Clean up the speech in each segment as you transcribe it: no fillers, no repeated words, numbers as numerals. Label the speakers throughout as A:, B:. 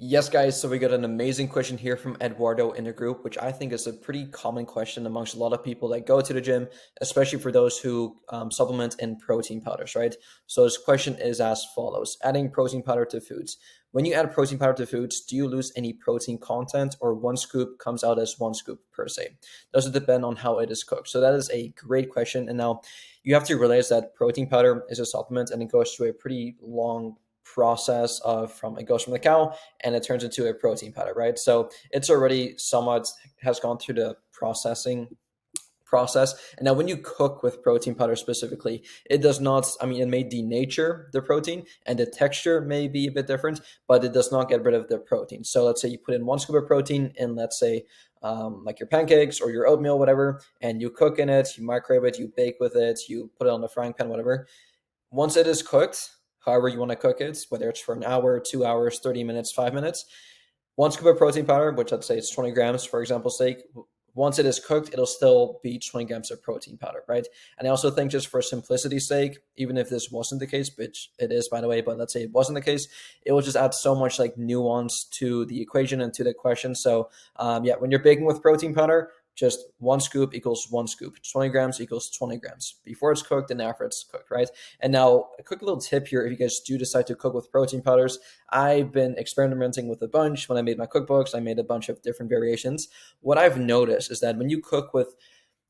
A: Yes, guys, so we got an amazing question here from Eduardo in the group, which I think is a pretty common question amongst a lot of people that go to the gym, especially for those who supplement in protein powders, right? So his question is as follows: adding protein powder to foods. When you add protein powder to foods, do you lose any protein content, or one scoop comes out as one scoop per se? Does it depend on how it is cooked? So that is a great question. And now you have to realize that protein powder is a supplement and it goes through a pretty long process of from it goes from the cow and it turns into a protein powder, right? So it's already somewhat has gone through the process. And now, when you cook with protein powder specifically, it does not, I mean, it may denature the protein and the texture may be a bit different, but it does not get rid of the protein. So, let's say you put in one scoop of protein in, let's say, like your pancakes or your oatmeal, whatever, and you cook in it, you microwave it, you bake with it, you put it on the frying pan, whatever. Once it is cooked, however you want to cook it, whether it's for an hour, 2 hours, 30 minutes, 5 minutes, one scoop of protein powder, which let's say it's 20 grams for example's sake, once it is cooked, it'll still be 20 grams of protein powder, right? And I also think, just for simplicity's sake, even if this wasn't the case, which it is, by the way, but let's say it wasn't the case, it will just add so much like nuance to the equation and to the question. So yeah, when you're baking with protein powder, just one scoop equals one scoop. 20 grams equals 20 grams before it's cooked and after it's cooked, right? And now, a quick little tip here: if you guys do decide to cook with protein powders, I've been experimenting with a bunch. When I made my cookbooks, I made a bunch of different variations. What I've noticed is that when you cook with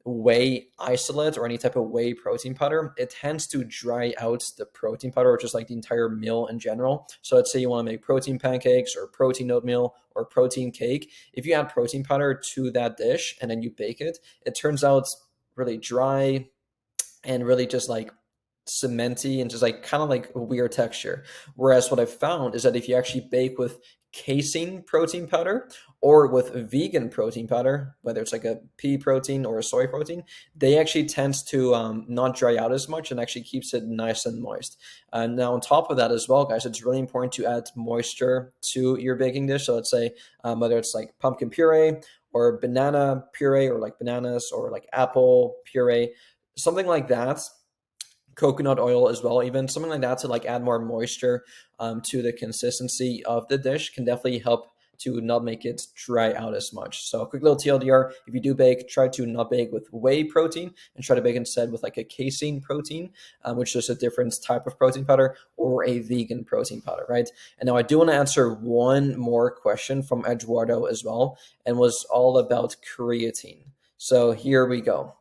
A: whey isolate or any type of whey protein powder, it tends to dry out the protein powder or just like the entire meal in general. So let's say you want to make protein pancakes or protein oatmeal or protein cake. If you add protein powder to that dish and then you bake it, it turns out really dry and really just like cementy and just like kind of like a weird texture. Whereas what I've found is that if you actually bake with casein protein powder or with vegan protein powder, whether it's like a pea protein or a soy protein, they actually tends to not dry out as much and actually keeps it nice and moist. And now on top of that as well, guys, it's really important to add moisture to your baking dish. So let's say whether it's like pumpkin puree or banana puree or like bananas or like apple puree, something like that, coconut oil as well, even something like that, to like add more moisture to the consistency of the dish can definitely help to not make it dry out as much. So a quick little TLDR: if you do bake, try to not bake with whey protein and try to bake instead with like a casein protein, which is a different type of protein powder, or a vegan protein powder, right? And now I do want to answer one more question from Eduardo as well, and was all about creatine. So here we go.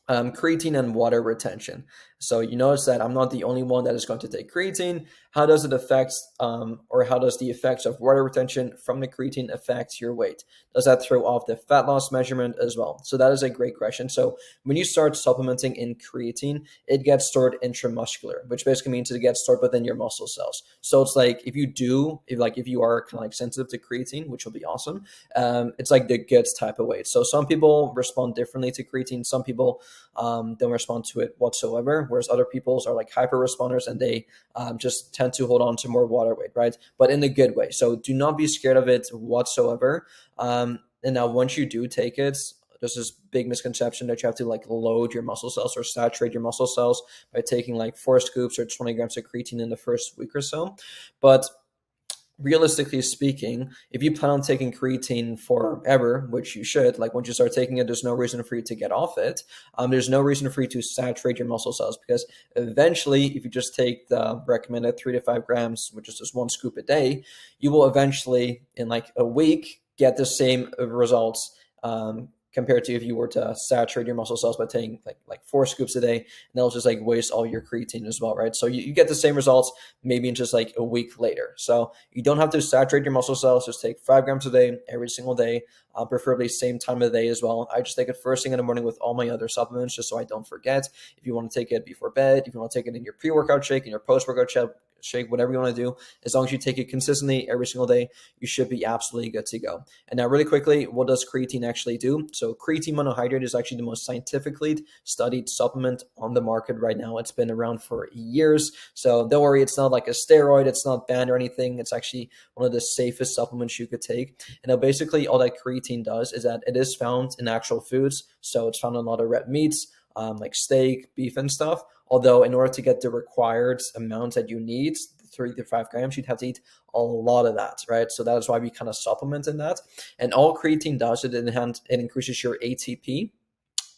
A: Creatine and water retention. So you notice that I'm not the only one that is going to take creatine. How does it affect, or how does the effects of water retention from the creatine affect your weight? Does that throw off the fat loss measurement as well? So that is a great question. So when you start supplementing in creatine, it gets stored intramuscular, which basically means it gets stored within your muscle cells. So it's like if you are kind of like sensitive to creatine, which will be awesome, it's like the good type of weight. So some people respond differently to creatine. Some people don't respond to it whatsoever, whereas other people's are like hyper responders and they just tend to hold on to more water weight, right? But in a good way. So do not be scared of it whatsoever. And now, once you do take it, there's this big misconception that you have to like load your muscle cells or saturate your muscle cells by taking like 4 scoops or 20 grams of creatine in the first week or so. But realistically speaking, if you plan on taking creatine forever, which you should, like once you start taking it, there's no reason for you to get off it. There's no reason for you to saturate your muscle cells, because eventually, if you just take the recommended 3 to 5 grams, which is just one scoop a day, you will eventually, in like a week, get the same results compared to if you were to saturate your muscle cells by taking like 4 scoops a day, and that'll just like waste all your creatine as well, right? So you get the same results maybe in just like a week later. So you don't have to saturate your muscle cells. Just take 5 grams a day every single day, preferably same time of the day as well. I just take it first thing in the morning with all my other supplements, just so I don't forget. If you want to take it before bed, if you want to take it in your pre-workout shake, in your post-workout shake, whatever you want to do, as long as you take it consistently every single day, you should be absolutely good to go. And now, really quickly, what does creatine actually do? So creatine monohydrate is actually the most scientifically studied supplement on the market right now. It's been around for years, so don't worry, it's not like a steroid, it's not banned or anything. It's actually one of the safest supplements you could take. And now, basically, all that creatine does is that it is found in actual foods. So it's found in a lot of red meats, like steak, beef, and stuff. Although, in order to get the required amount that you need 3 to 5 grams, you'd have to eat a lot of that, right? So that is why we kind of supplement in that. And all creatine does, it increases your ATP,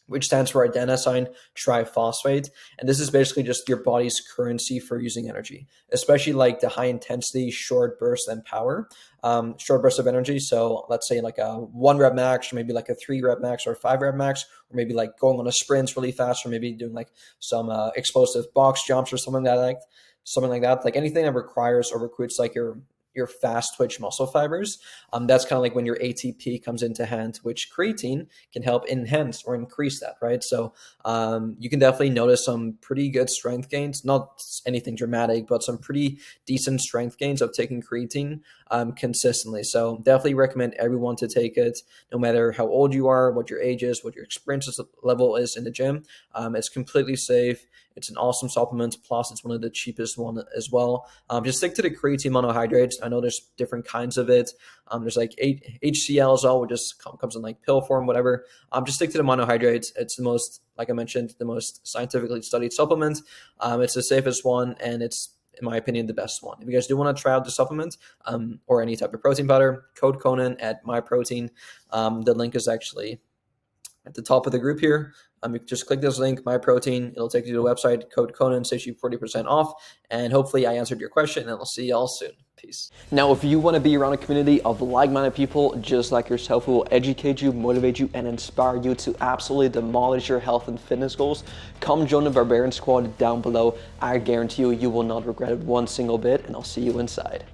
A: which stands for adenosine triphosphate. And this is basically just your body's currency for using energy, especially like the high intensity, short burst and power, short burst of energy. So let's say like a 1 rep max, or maybe like a 3 rep max or 5 rep max, or maybe like going on a sprint really fast, or maybe doing like some explosive box jumps or something like that. Like anything that requires or recruits like your fast twitch muscle fibers. That's kind of like when your ATP comes into hand, which creatine can help enhance or increase that, right? So you can definitely notice some pretty good strength gains, not anything dramatic, but some pretty decent strength gains of taking creatine consistently. So definitely recommend everyone to take it, no matter how old you are, what your age is, what your experience level is in the gym. It's completely safe. It's an awesome supplement. Plus, it's one of the cheapest one as well. Just stick to the creatine monohydrates. I know there's different kinds of it. There's like HCl as well, which just comes in like pill form, whatever. Just stick to the monohydrates. It's the most, like I mentioned, the most scientifically studied supplement. It's the safest one, and it's, in my opinion, the best one. If you guys do want to try out the supplement or any type of protein powder, code Cohnan at MyProtein. The link is actually at the top of the group here. You can just click this link, MyProtein. It'll take you to the website. Code Cohnan saves you 40% off. And hopefully I answered your question, and I'll see y'all soon. Peace. Now, if you want to be around a community of like-minded people just like yourself who will educate you, motivate you, and inspire you to absolutely demolish your health and fitness goals, come join the Barbarian Squad down below. I guarantee you, you will not regret it one single bit, and I'll see you inside.